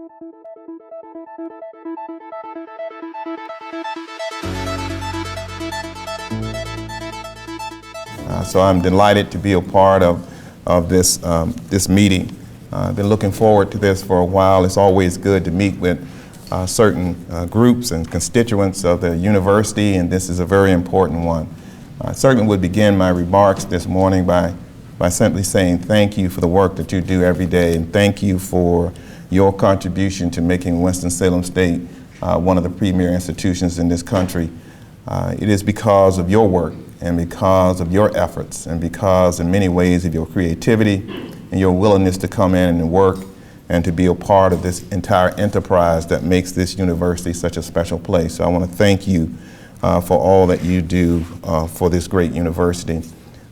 So I'm delighted to be a part of this meeting. I've been looking forward to this for a while. It's always good to meet with certain groups and constituents of the university, and this is a very important one. I certainly would begin my remarks this morning by simply saying thank you for the work that you do every day, and thank you for your contribution to making Winston-Salem State one of the premier institutions in this country. It is because of your work and because of your efforts and because in many ways of your creativity and your willingness to come in and work and to be a part of this entire enterprise that makes this university such a special place. So I want to thank you for all that you do for this great university.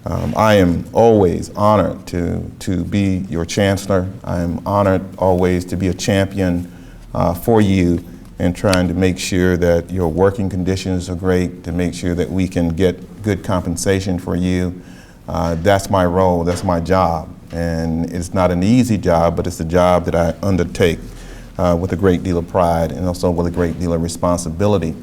I am always honored to be your chancellor. I am honored always to be a champion for you in trying to make sure that your working conditions are great, to make sure that we can get good compensation for you. That's my role, that's my job. And it's not an easy job, but it's a job that I undertake with a great deal of pride and also with a great deal of responsibility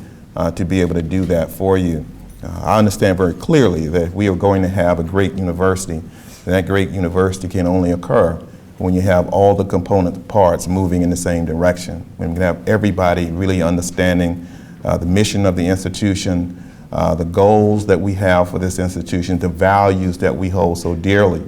to be able to do that for you. I understand very clearly that we are going to have a great university, and that great university can only occur when you have all the component parts moving in the same direction, when you have everybody really understanding the mission of the institution, the goals that we have for this institution, the values that we hold so dearly.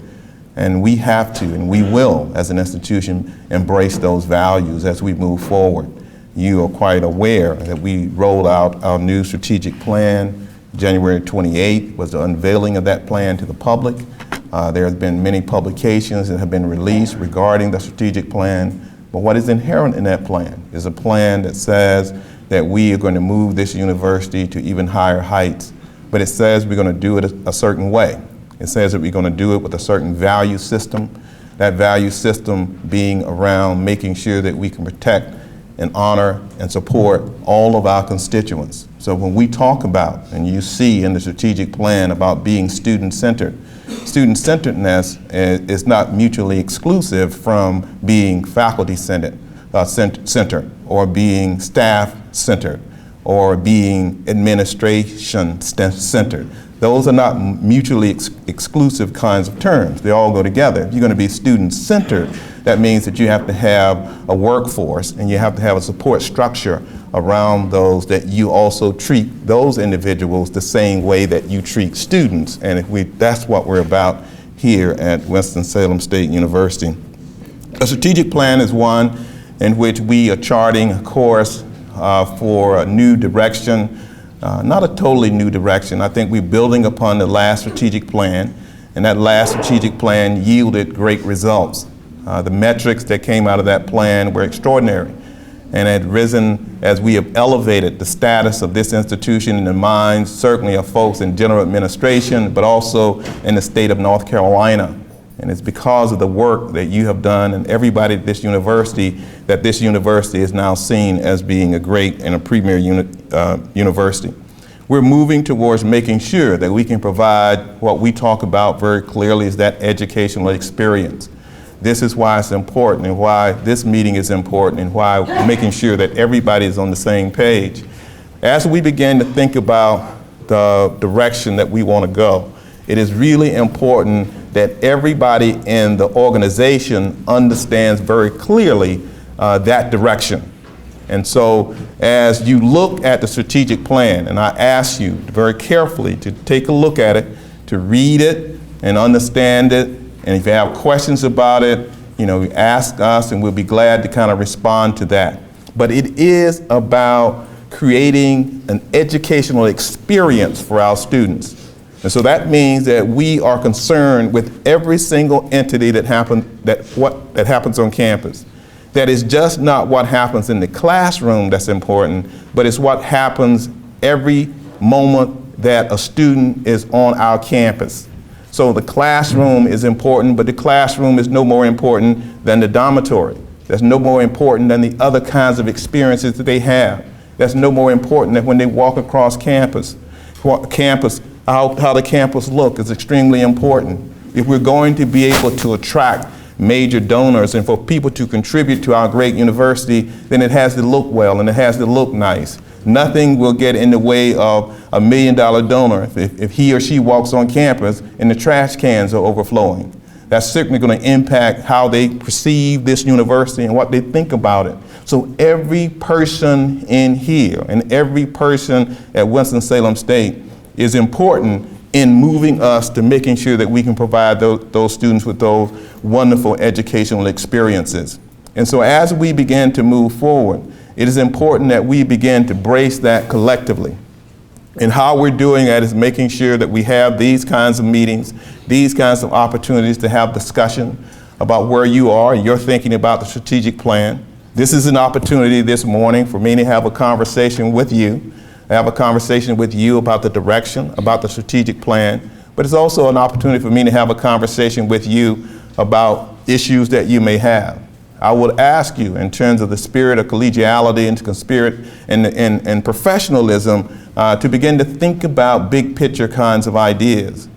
And we have to, and we will, as an institution, embrace those values as we move forward. You are quite aware that we rolled out our new strategic plan. January 28th was the unveiling of that plan to the public. There have been many publications that have been released regarding the strategic plan, but what is inherent in that plan is a plan that says that we are going to move this university to even higher heights, but it says we're going to do it a certain way. It says that we're going to do it with a certain value system, that value system being around making sure that we can protect and honor and support all of our constituents. So when we talk about, and you see in the strategic plan about being student-centered, student-centeredness is not mutually exclusive from being faculty-centered or being staff-centered or being administration-centered. Those are not mutually exclusive kinds of terms. They all go together. If you're going to be student-centered, that means that you have to have a workforce and you have to have a support structure around those, that you also treat those individuals the same way that you treat students. And that's what we're about here at Winston-Salem State University. A strategic plan is one in which we are charting a course for a new direction, not a totally new direction. I think we're building upon the last strategic plan, and that last strategic plan yielded great results. The metrics that came out of that plan were extraordinary and had risen as we have elevated the status of this institution in the minds certainly of folks in general administration, but also in the state of North Carolina. And it's because of the work that you have done and everybody at this university that this university is now seen as being a great and a premier university. We're moving towards making sure that we can provide what we talk about very clearly is that educational experience. This is why it's important and why this meeting is important and why we're making sure that everybody is on the same page. As we begin to think about the direction that we want to go, it is really important that everybody in the organization understands very clearly that direction. And so as you look at the strategic plan, and I ask you very carefully to take a look at it, to read it and understand it, and if you have questions about it, you ask us and we'll be glad to kind of respond to that. But it is about creating an educational experience for our students. And so that means that we are concerned with every single entity that happens on campus. That is just not what happens in the classroom that's important, but it's what happens every moment that a student is on our campus. So the classroom is important, but the classroom is no more important than the dormitory. That's no more important than the other kinds of experiences that they have. That's no more important than when they walk across campus. How the campus look is extremely important. If we're going to be able to attract major donors and for people to contribute to our great university, then it has to look well and it has to look nice. Nothing will get in the way of $1 million donor if he or she walks on campus and the trash cans are overflowing. That's certainly going to impact how they perceive this university and what they think about it. So every person in here and every person at Winston-Salem State is important in moving us to making sure that we can provide those students with those wonderful educational experiences. And so as we begin to move forward, it is important that we begin to brace that collectively. And how we're doing that is making sure that we have these kinds of meetings, these kinds of opportunities to have discussion about where you are and you're thinking about the strategic plan. This is an opportunity this morning for me to have a conversation with you. I have a conversation with you about the direction, about the strategic plan, but it's also an opportunity for me to have a conversation with you about issues that you may have. I would ask you, in terms of the spirit of collegiality and the spirit and professionalism, to begin to think about big picture kinds of ideas.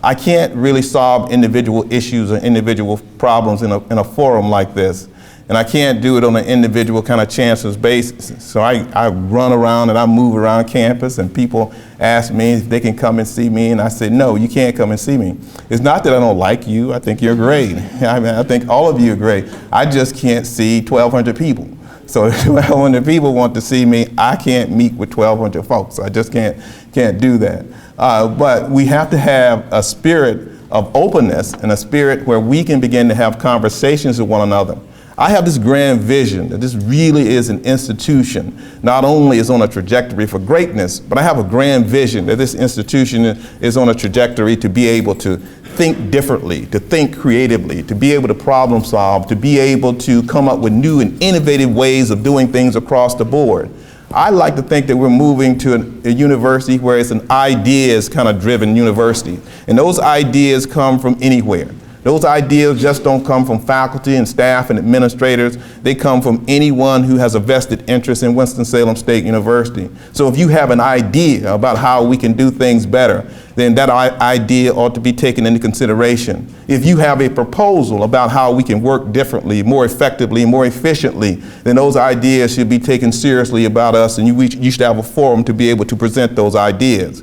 I can't really solve individual issues or individual problems in a forum like this. And I can't do it on an individual kind of chancellor's basis. So I run around and I move around campus and people ask me if they can come and see me, and I say, no, you can't come and see me. It's not that I don't like you. I think you're great. I mean, I think all of you are great. I just can't see 1,200 people. So if 1,200 people want to see me, I can't meet with 1,200 folks. I just can't do that. But we have to have a spirit of openness and a spirit where we can begin to have conversations with one another. I have this grand vision that this really is an institution, not only is on a trajectory for greatness, but I have a grand vision that this institution is on a trajectory to be able to think differently, to think creatively, to be able to problem solve, to be able to come up with new and innovative ways of doing things across the board. I like to think that we're moving to a university where it's an ideas kind of driven university, and those ideas come from anywhere. Those ideas just don't come from faculty and staff and administrators. They come from anyone who has a vested interest in Winston-Salem State University. So if you have an idea about how we can do things better, then that idea ought to be taken into consideration. If you have a proposal about how we can work differently, more effectively, more efficiently, then those ideas should be taken seriously about us, and you should have a forum to be able to present those ideas.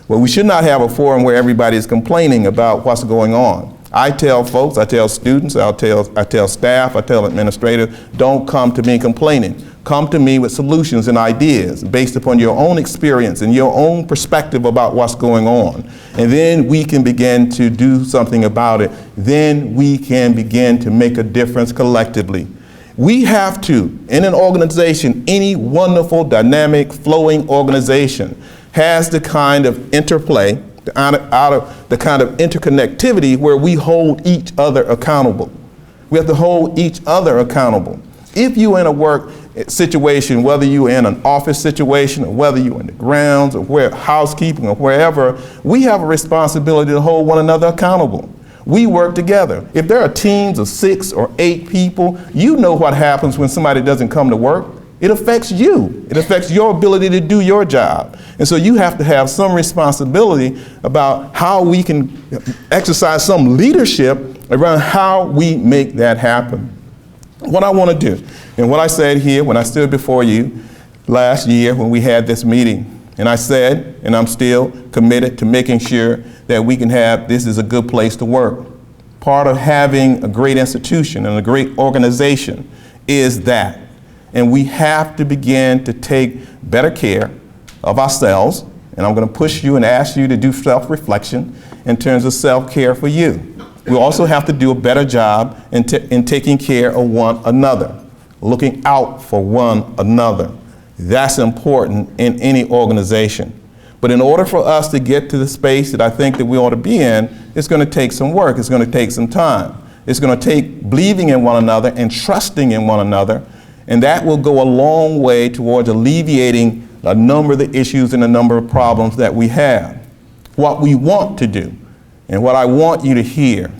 Well, we should not have a forum where everybody is complaining about what's going on. I tell folks, I tell students, I tell staff, I tell administrators, don't come to me complaining. Come to me with solutions and ideas based upon your own experience and your own perspective about what's going on. And then we can begin to do something about it. Then we can begin to make a difference collectively. We have to, in an organization, any wonderful, dynamic, flowing organization has the kind of interplay, out of the kind of interconnectivity where we hold each other accountable. We have to hold each other accountable. If you're in a work situation, whether you're in an office situation or whether you're in the grounds or housekeeping or wherever, we have a responsibility to hold one another accountable. We work together. If there are teams of 6 or 8 people, you know what happens when somebody doesn't come to work. It affects you. It affects your ability to do your job. And so you have to have some responsibility about how we can exercise some leadership around how we make that happen. What I want to do, and what I said here when I stood before you last year when we had this meeting, and I said, and I'm still committed to making sure that we can have, this is a good place to work. Part of having a great institution and a great organization is that. And we have to begin to take better care of ourselves. And I'm going to push you and ask you to do self-reflection in terms of self-care for you. We also have to do a better job in taking care of one another, looking out for one another. That's important in any organization. But in order for us to get to the space that I think that we ought to be in, it's going to take some work. It's going to take some time. It's going to take believing in one another and trusting in one another. And that will go a long way towards alleviating a number of the issues and a number of problems that we have. What we want to do, and what I want you to hear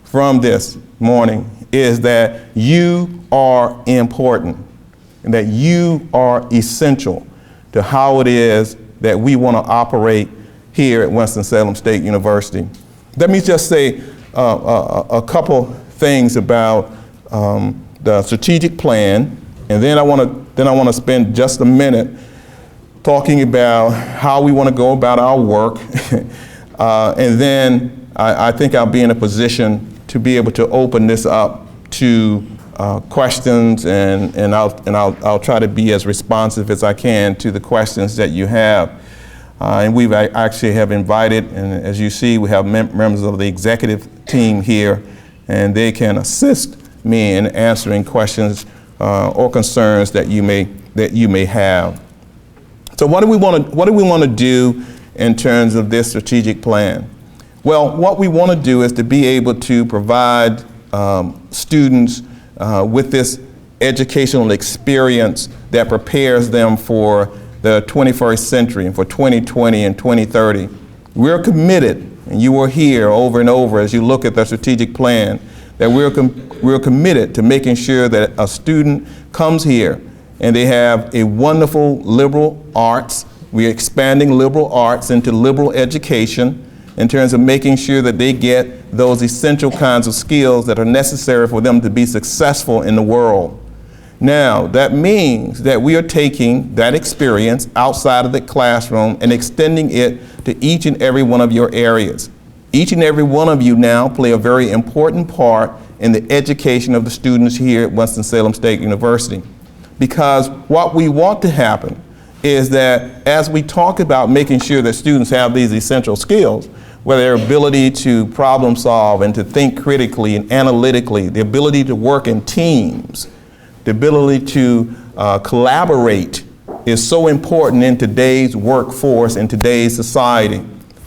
from this morning, is that you are important and that you are essential to how it is that we want to operate here at Winston-Salem State University. Let me just say a couple things about the strategic plan, and then I want to spend just a minute talking about how we want to go about our work, and then I think I'll be in a position to be able to open this up to questions, and I'll try to be as responsive as I can to the questions that you have. And we've actually have invited, and as you see, we have members of the executive team here, and they can assist me in answering questions or concerns that you may have. So what do we want to do in terms of this strategic plan? Well, what we want to do is to be able to provide students with this educational experience that prepares them for the 21st century and for 2020 and 2030. We're committed, and you will hear over and over as you look at the strategic plan, that we're committed to making sure that a student comes here and they have a wonderful liberal arts. We're expanding liberal arts into liberal education in terms of making sure that they get those essential kinds of skills that are necessary for them to be successful in the world. Now, that means that we are taking that experience outside of the classroom and extending it to each and every one of your areas. Each and every one of you now play a very important part in the education of the students here at Winston-Salem State University. Because what we want to happen is that as we talk about making sure that students have these essential skills, where their ability to problem solve and to think critically and analytically, the ability to work in teams, the ability to collaborate is so important in today's workforce, in today's society.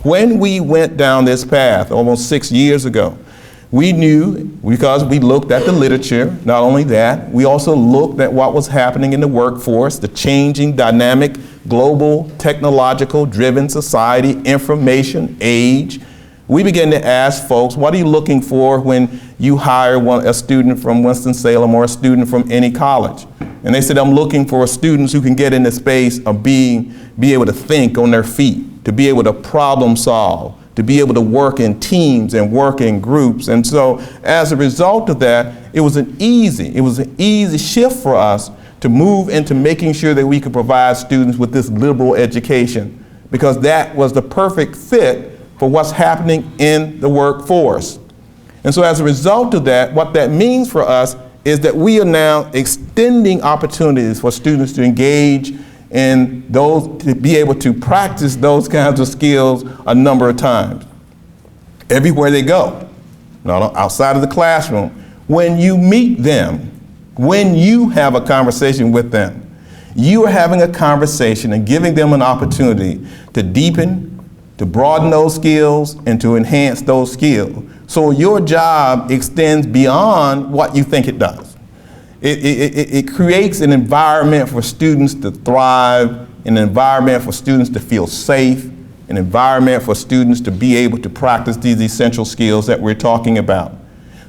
When we went down this path almost 6 years ago, we knew, because we looked at the literature, not only that, we also looked at what was happening in the workforce, the changing, dynamic, global, technological driven society, information age. We began to ask folks, what are you looking for when you hire a student from Winston-Salem or a student from any college? And they said, I'm looking for students who can get in the space of be able to think on their feet, to be able to problem solve, to be able to work in teams and work in groups. And so as a result of that, it was an easy shift for us to move into making sure that we could provide students with this liberal education, because that was the perfect fit for what's happening in the workforce. And so as a result of that, what that means for us is that we are now extending opportunities for students to engage in those, to be able to practice those kinds of skills a number of times. Everywhere they go, not outside of the classroom, when you meet them, when you have a conversation with them, you are having a conversation and giving them an opportunity to deepen, to broaden those skills, and to enhance those skills. So your job extends beyond what you think it does. It creates an environment for students to thrive, an environment for students to feel safe, an environment for students to be able to practice these essential skills that we're talking about.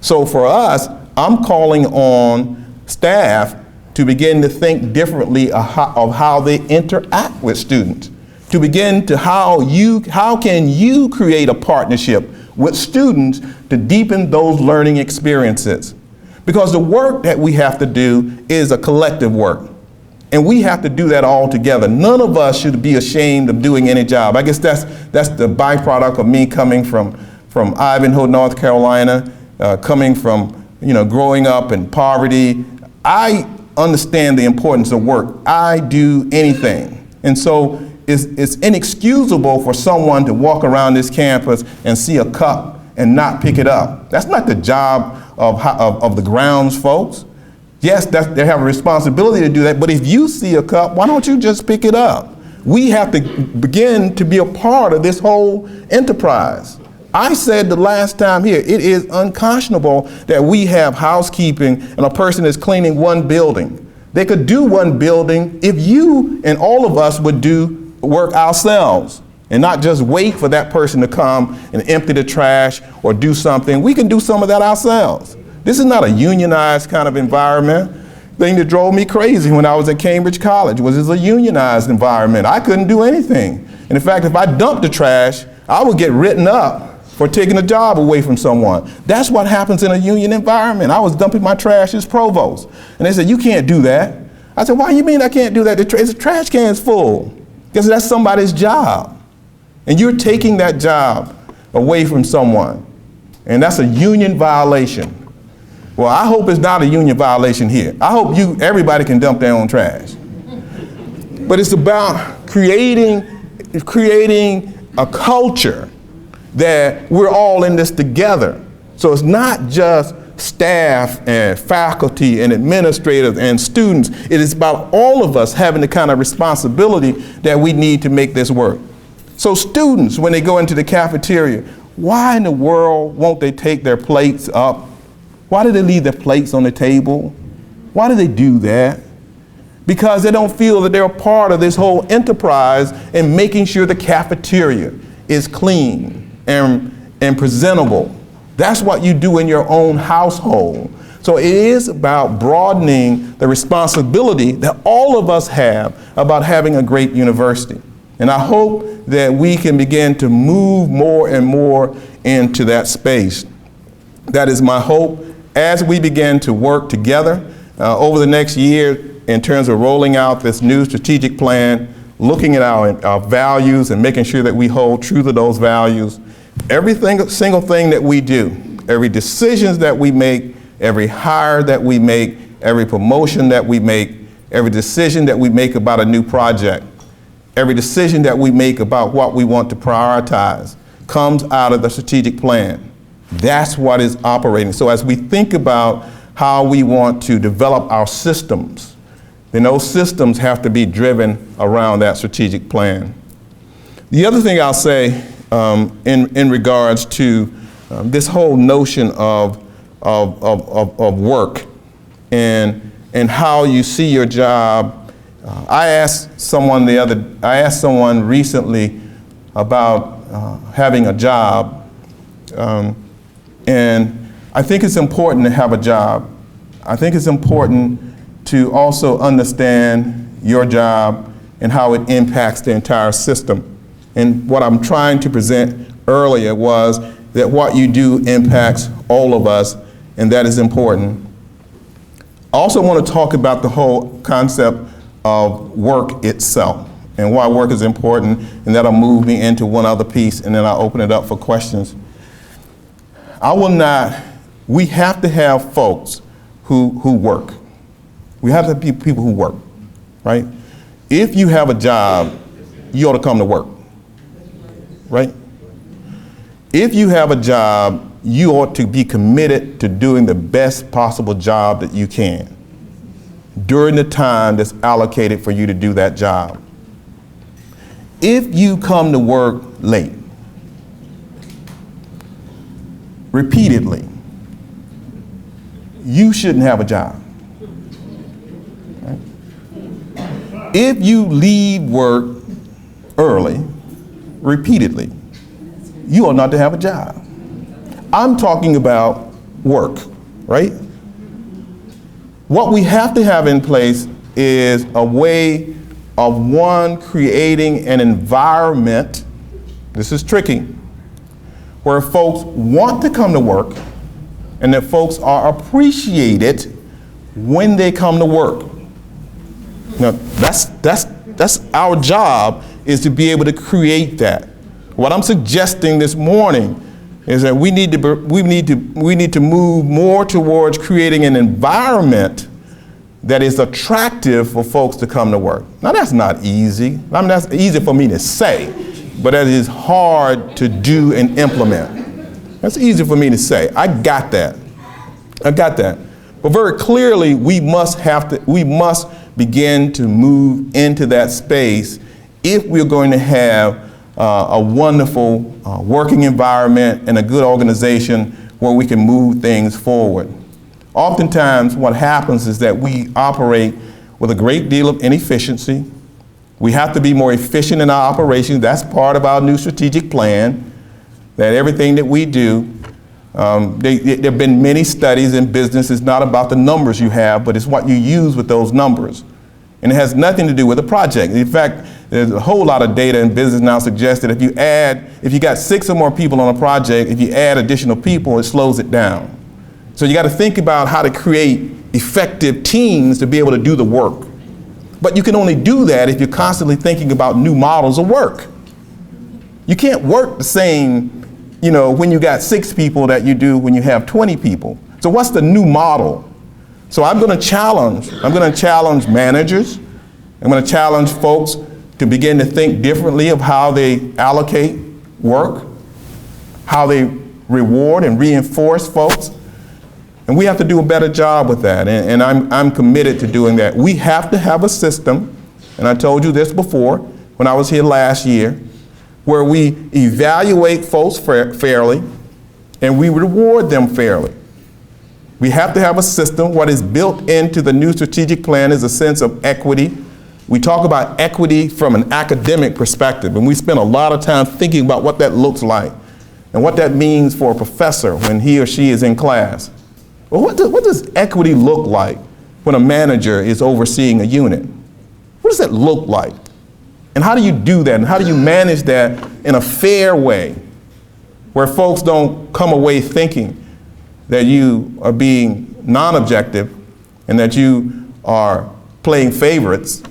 So for us, I'm calling on staff to begin to think differently of how they interact with students, to begin to how can you create a partnership with students to deepen those learning experiences. Because the work that we have to do is a collective work, and we have to do that all together. None of us should be ashamed of doing any job. I guess that's the byproduct of me coming from Ivanhoe, North Carolina, coming from growing up in poverty. I understand the importance of work. I do anything. And so it's inexcusable for someone to walk around this campus and see a cup and not pick it up. That's not the job of the grounds folks. Yes, they have a responsibility to do that, but if you see a cup, why don't you just pick it up? We have to begin to be a part of this whole enterprise. I said the last time here, it is unconscionable that we have housekeeping and a person is cleaning one building. They could do one building if you and all of us would do work ourselves and not just wait for that person to come and empty the trash or do something. We can do some of that ourselves. This is not a unionized kind of environment. The thing that drove me crazy when I was at Cambridge College was it's a unionized environment. I couldn't do anything. And in fact, if I dumped the trash, I would get written up for taking a job away from someone. That's what happens in a union environment. I was dumping my trash as provost, and they said, you can't do that. I said, why do you mean I can't do that? The trash can's full. Because that's somebody's job. And you're taking that job away from someone. And that's a union violation. Well, I hope it's not a union violation here. I hope everybody can dump their own trash. But it's about creating a culture that we're all in this together. So it's not just staff and faculty and administrators and students. It is about all of us having the kind of responsibility that we need to make this work. So students, when they go into the cafeteria, why in the world won't they take their plates up? Why do they leave their plates on the table? Why do they do that? Because they don't feel that they're a part of this whole enterprise in making sure the cafeteria is clean and presentable. That's what you do in your own household. So it is about broadening the responsibility that all of us have about having a great university. And I hope that we can begin to move more and more into that space. That is my hope as we begin to work together over the next year in terms of rolling out this new strategic plan, looking at our values and making sure that we hold true to those values. Every single thing that we do, every decision that we make, every hire that we make, every promotion that we make, every decision that we make about a new project, every decision that we make about what we want to prioritize comes out of the strategic plan. That's what is operating. So as we think about how we want to develop our systems, then those systems have to be driven around that strategic plan. The other thing I'll say in regards to this whole notion of work and how you see your job. I asked someone recently about having a job, and I think it's important to have a job. I think it's important to also understand your job and how it impacts the entire system. And what I'm trying to present earlier was that what you do impacts all of us, and that is important. I also want to talk about the whole concept of work itself and why work is important, and that'll move me into one other piece, and then I'll open it up for questions. We have to have folks who work. We have to have people who work, right? If you have a job, you ought to come to work, right? If you have a job, you ought to be committed to doing the best possible job that you can during the time that's allocated for you to do that job. If you come to work late, repeatedly, you shouldn't have a job. Right? If you leave work early, repeatedly, you ought not to have a job. I'm talking about work, right? What we have to have in place is a way of creating an environment, this is tricky, where folks want to come to work and that folks are appreciated when they come to work. Now, that's our job, is to be able to create that. What I'm suggesting this morning is that we need to move more towards creating an environment that is attractive for folks to come to work. Now, that's not easy. I mean, that's easy for me to say, but that is hard to do and implement. That's easy for me to say. I got that. But very clearly, we must begin to move into that space if we're going to have a wonderful working environment and a good organization where we can move things forward. Oftentimes what happens is that we operate with a great deal of inefficiency. We have to be more efficient in our operations. That's part of our new strategic plan, that everything that we do, there have been many studies in business. It's not about the numbers you have, but it's what you use with those numbers. And it has nothing to do with the project. In fact, There's a whole lot of data in business now suggests that if you got 6 or more people on a project, if you add additional people, it slows it down. So you got to think about how to create effective teams to be able to do the work. But you can only do that if you're constantly thinking about new models of work. You can't work the same, when you got 6 people that you do when you have 20 people. So what's the new model? So I'm going to challenge managers. I'm going to challenge folks to begin to think differently of how they allocate work, how they reward and reinforce folks. And we have to do a better job with that, and I'm committed to doing that. We have to have a system, and I told you this before when I was here last year, where we evaluate folks fairly and we reward them fairly. We have to have a system. What is built into the new strategic plan is a sense of equity. We talk about equity from an academic perspective, and we spend a lot of time thinking about what that looks like and what that means for a professor when he or she is in class. Well, what does equity look like when a manager is overseeing a unit? What does that look like? And how do you do that? And how do you manage that in a fair way where folks don't come away thinking that you are being non-objective and that you are playing favorites?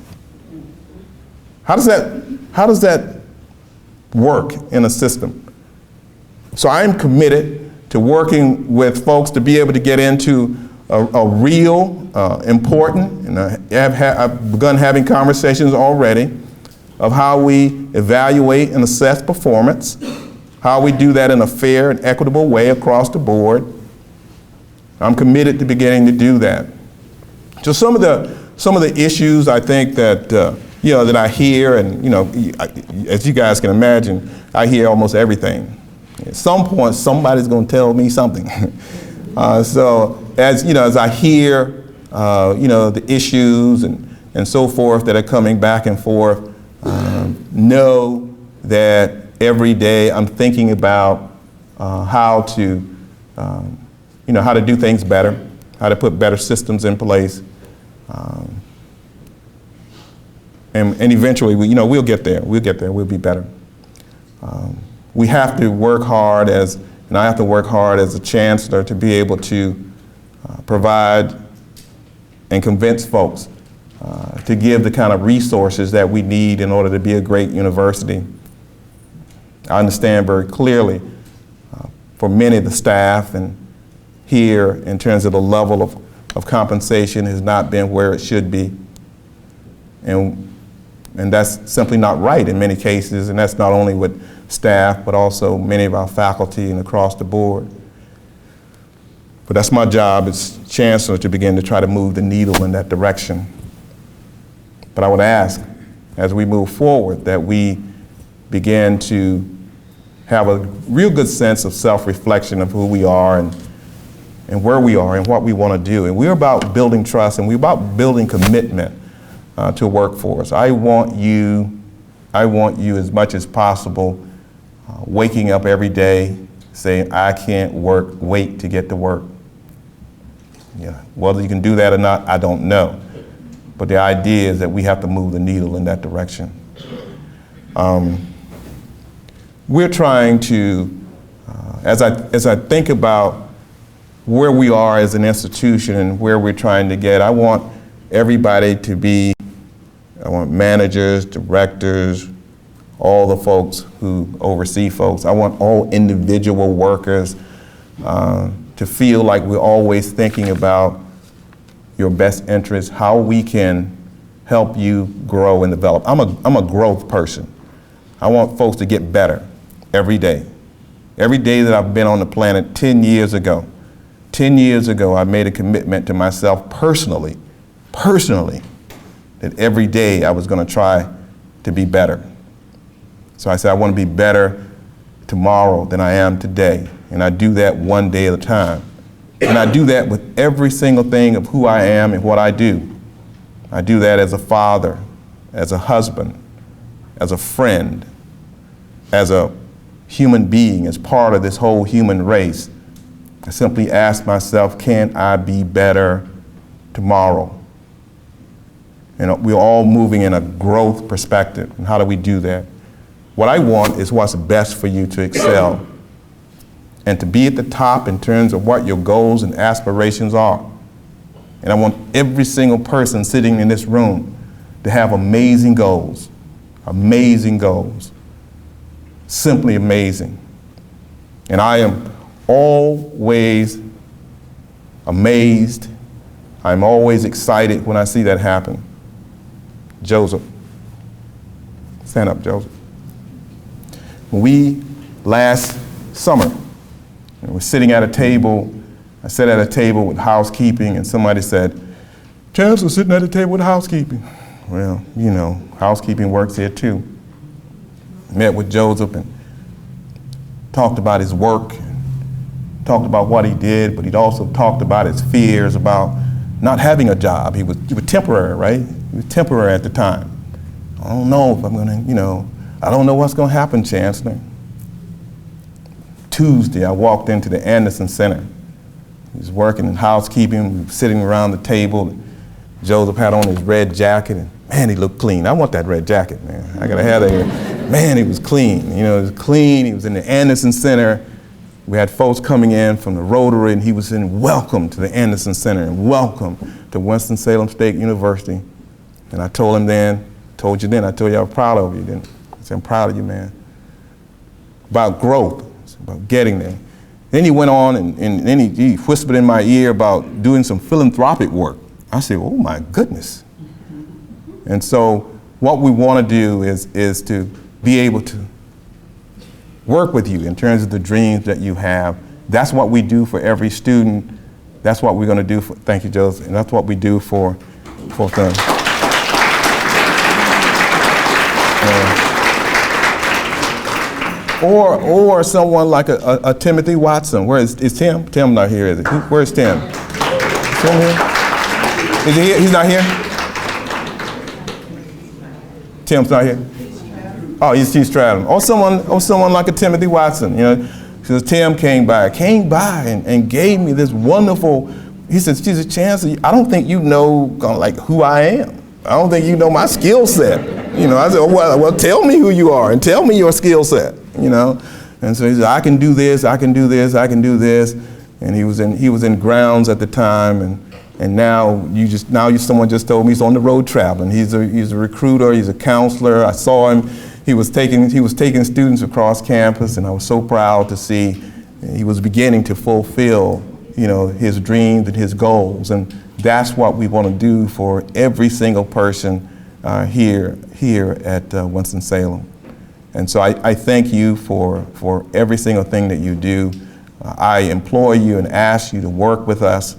How does that work in a system? So I'm committed to working with folks to be able to get into a real, important, and I've begun having conversations already of how we evaluate and assess performance, how we do that in a fair and equitable way across the board. I'm committed to beginning to do that. So some of the issues I think that that I hear, and as you guys can imagine, I hear almost everything. At some point, somebody's going to tell me something. So as I hear, the issues and so forth that are coming back and forth, know that every day I'm thinking about how to do things better, how to put better systems in place, and eventually we'll get there. We'll be better. We have to work hard and I have to work hard as a chancellor to be able to provide and convince folks to give the kind of resources that we need in order to be a great university. I understand very clearly for many of the staff and here in terms of the level of compensation has not been where it should be. And that's simply not right in many cases, and that's not only with staff, but also many of our faculty and across the board. But that's my job as chancellor, to begin to try to move the needle in that direction. But I would ask, as we move forward, that we begin to have a real good sense of self-reflection of who we are and where we are and what we want to do. And we're about building trust, and we're about building commitment to workforce. I want you as much as possible waking up every day saying, I can't wait to get to work. Yeah. Whether you can do that or not, I don't know. But the idea is that we have to move the needle in that direction. We're trying to, as I think about where we are as an institution and where we're trying to get, I want everybody to be, I want managers, directors, all the folks who oversee folks. I want all individual workers to feel like we're always thinking about your best interests, how we can help you grow and develop. I'm a growth person. I want folks to get better every day. Every day that I've been on the planet, 10 years ago, I made a commitment to myself personally, that every day I was going to try to be better. So I said, I want to be better tomorrow than I am today. And I do that one day at a time. And I do that with every single thing of who I am and what I do. I do that as a father, as a husband, as a friend, as a human being, as part of this whole human race. I simply ask myself, can I be better tomorrow? And we're all moving in a growth perspective. And how do we do that? What I want is what's best for you to excel and to be at the top in terms of what your goals and aspirations are. And I want every single person sitting in this room to have amazing goals, simply amazing. And I am always amazed. I'm always excited when I see that happen. Joseph, stand up, Joseph. When we last summer, we're sitting at a table, I sat at a table with housekeeping, and somebody said, Chancellor sitting at a table with housekeeping. Well, you know, housekeeping works here too. Met with Joseph and talked about his work, talked about what he did, but he'd also talked about his fears about not having a job. He was temporary, right? He was temporary at the time. I don't know if I'm gonna, I don't know what's gonna happen, Chancellor. Tuesday, I walked into the Anderson Center. He was working in housekeeping, we were sitting around the table. Joseph had on his red jacket, and man, he looked clean. I want that red jacket, man. I gotta have that. Man, he was clean. He was clean. He was in the Anderson Center. We had folks coming in from the Rotary, and he was saying, welcome to the Anderson Center, and welcome to Winston-Salem State University. And I told him then, I told you I was proud of you then. I said, I'm proud of you, man. About growth, it's about getting there. Then he went on, and then he whispered in my ear about doing some philanthropic work. I said, oh my goodness. And so what we want to do is to be able to work with you in terms of the dreams that you have. That's what we do for every student. That's what we're going to do for, thank you, Joseph, and that's what we do for them. Or someone like a Timothy Watson. Where is Tim? Tim not here, is it? Where's Tim? Is Tim here? Is he here? He's not here? Tim's not here? Oh, he's traveling. Or someone like a Timothy Watson, because Tim came by and gave me this wonderful, he said, Chancellor, I don't think you know like who I am. I don't think you know my skill set. I said, well, tell me who you are and tell me your skill set, And so he said, I can do this, I can do this, I can do this. And he was in grounds at the time, and now someone just told me he's on the road traveling. He's a recruiter, he's a counselor. I saw him. He was taking students across campus, and I was so proud to see he was beginning to fulfill, his dreams and his goals. And that's what we want to do for every single person here at Winston-Salem. And so I thank you for every single thing that you do. I implore you and ask you to work with us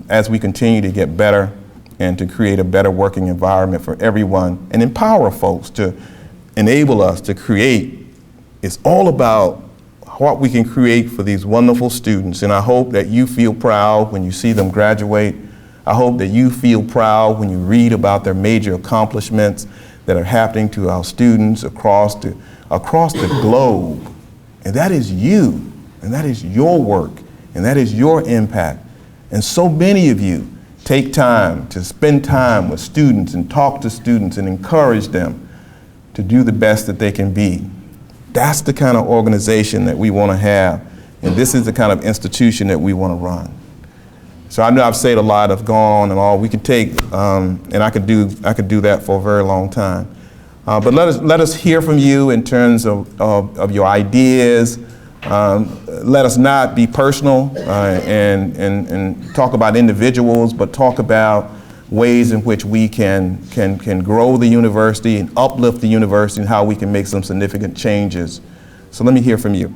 as we continue to get better and to create a better working environment for everyone and empower folks to enable us to create. It's all about what we can create for these wonderful students. And I hope that you feel proud when you see them graduate. I hope that you feel proud when you read about their major accomplishments that are happening to our students across the globe. And that is you, and that is your work, and that is your impact. And so many of you take time to spend time with students and talk to students and encourage them to do the best that they can be. That's the kind of organization that we want to have, and this is the kind of institution that we want to run. So I know I've said a lot, I've gone on and all. We could take, and I could do that for a very long time. But let us hear from you in terms of your ideas. Let us not be personal and talk about individuals, but talk about ways in which we can grow the university and uplift the university and how we can make some significant changes. So let me hear from you.